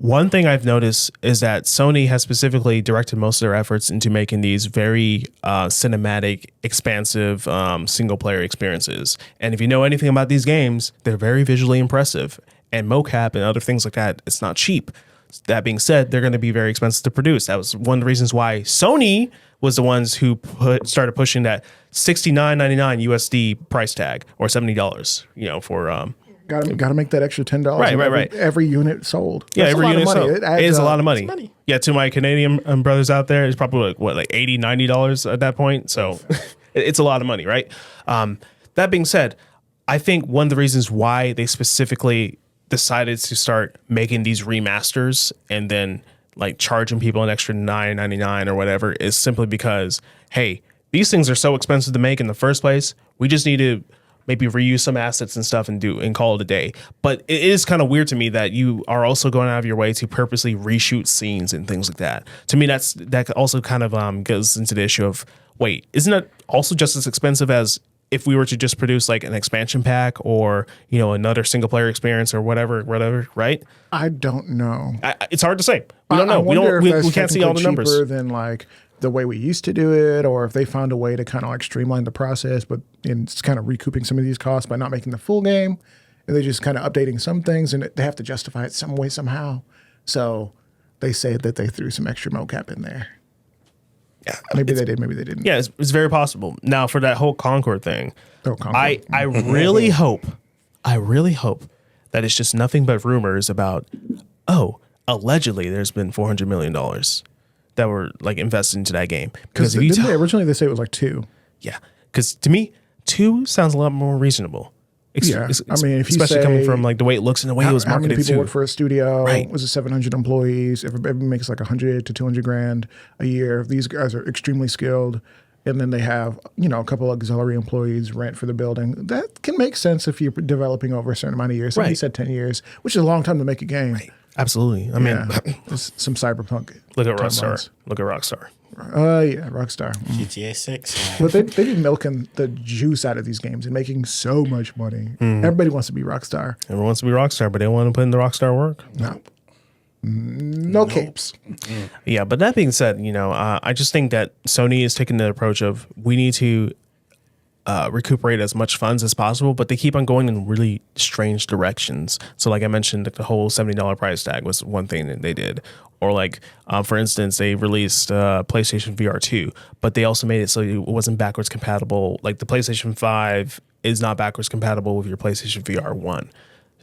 One thing I've noticed is that Sony has specifically directed most of their efforts into making these very cinematic, expansive single player experiences. And if you know anything about these games, they're very visually impressive. And mocap and other things like that, it's not cheap. That being said, they're going to be very expensive to produce. That was one of the reasons why Sony was the ones who started pushing that $69.99 USD price tag, or $70, for Got to make that extra $10. Right. Every unit sold. Yeah, That's every unit sold. It is a lot of money. money. Yeah, to my Canadian brothers out there, it's probably like $80, $90 at that point. So it's a lot of money, right? That being said, I think one of the reasons why they specifically decided to start making these remasters and then like charging people an extra $9.99 or whatever is simply because, hey, these things are so expensive to make in the first place. We just need to maybe reuse some assets and stuff and call it a day. But it is kind of weird to me that you are also going out of your way to purposely reshoot scenes and things like that. To me, that also kind of goes into the issue of, wait, isn't it also just as expensive as if we were to just produce like an expansion pack or, another single player experience or whatever, right? I don't know. It's hard to say. We don't know. We can't see all the numbers. Cheaper than like the way we used to do it, or if they found a way to kind of like streamline the process, but it's kind of recouping some of these costs by not making the full game, and they're just kind of updating some things, and they have to justify it some way somehow. So they say that they threw some extra mocap in there. Yeah, maybe they did, maybe they didn't. Yeah, it's very possible. Now for that whole Concord thing, Concord. I really hope that it's just nothing but rumors about, allegedly there's been $400 million that were like invested into that game. Because originally they say it was like 2. Yeah, because to me, 2 sounds a lot more reasonable. If you especially say, coming from like the way it looks and the way it was marketed. How many people too. work for a studio? Right. Was it 700 employees? Everybody makes like 100 to 200 grand a year. These guys are extremely skilled, and then they have a couple auxiliary employees rent for the building. That can make sense if you're developing over a certain amount of years. Somebody said 10 years, which is a long time to make a game. Right. Absolutely. I mean, it's some cyberpunk. Look at Rockstar. Rockstar. Rockstar. GTA 6. But they be milking the juice out of these games and making so much money. Everybody wants to be Rockstar. Everyone wants to be Rockstar, but they want to put in the Rockstar work. No capes. Yeah, but that being said, I just think that Sony is taking the approach of we need to recuperate as much funds as possible, but they keep on going in really strange directions. So like I mentioned, the whole $70 price tag was one thing that they did. Or like, for instance, they released PlayStation VR 2, but they also made it so it wasn't backwards compatible. Like the PlayStation 5 is not backwards compatible with your PlayStation VR 1.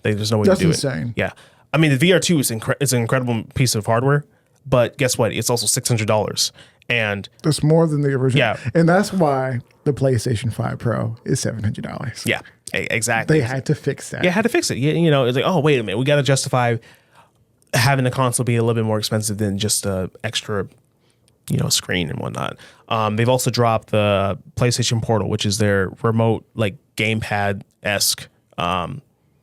There's no way to do it. That's insane. Yeah. I mean, the VR 2 is it's an incredible piece of hardware, but guess what? It's also $600. And that's more than the original. Yeah. And that's why the PlayStation 5 Pro is $700. Yeah, exactly. They had to fix that. Yeah, had to fix it. It's like, oh, wait a minute. We got to justify having the console be a little bit more expensive than just a extra, screen and whatnot. They've also dropped the PlayStation Portal, which is their remote, like, gamepad-esque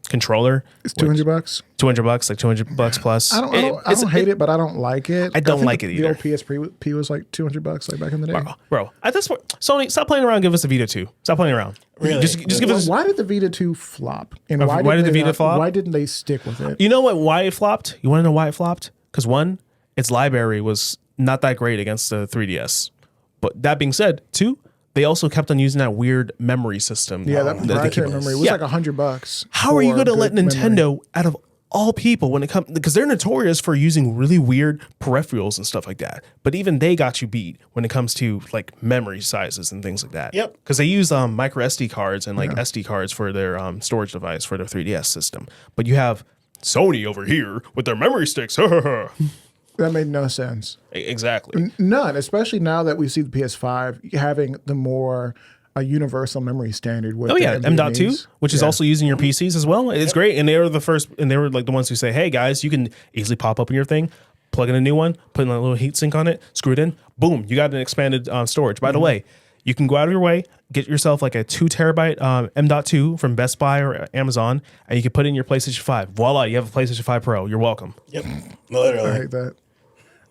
controller. It's $200. $200, like $200 plus. I don't hate it, but I don't like it. I don't like it either. The old PSP was like $200, like back in the day. Bro, at this point, Sony, stop playing around. Give us a Vita 2. Stop playing around. Really? Just give us. Why did the Vita 2 flop? And why did the Vita flop? Why didn't they stick with it? You know what? Why it flopped? You want to know why it flopped? Because one, its library was not that great against the 3DS. But that being said, 2, they also kept on using that weird memory system. Yeah, that proprietary memory was like $100. How are you going to let Nintendo, out of all people, when it comes, because they're notorious for using really weird peripherals and stuff like that, but even they got you beat when it comes to like memory sizes and things like that. Yep. Because they use micro SD cards and like SD cards for their storage device for their 3DS system. But you have Sony over here with their memory sticks. That made no sense. Exactly. None, especially now that we see the PS5 having the more universal memory standard with M.2, which is also using your PCs as well. It's great. And they were the first, and they were like the ones who say, hey guys, you can easily pop up in your thing, plug in a new one, put in a little heat sink on it, screw it in, boom, you got an expanded storage. By the way, you can go out of your way, get yourself like a 2 terabyte M.2 from Best Buy or Amazon, and you can put it in your PlayStation 5. Voila, you have a PlayStation 5 Pro. You're welcome. Yep. Literally. I hate that.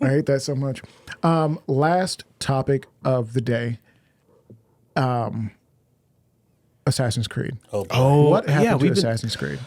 I hate that so much. Last topic of the day. Assassin's Creed. Oh, what happened to Assassin's Creed?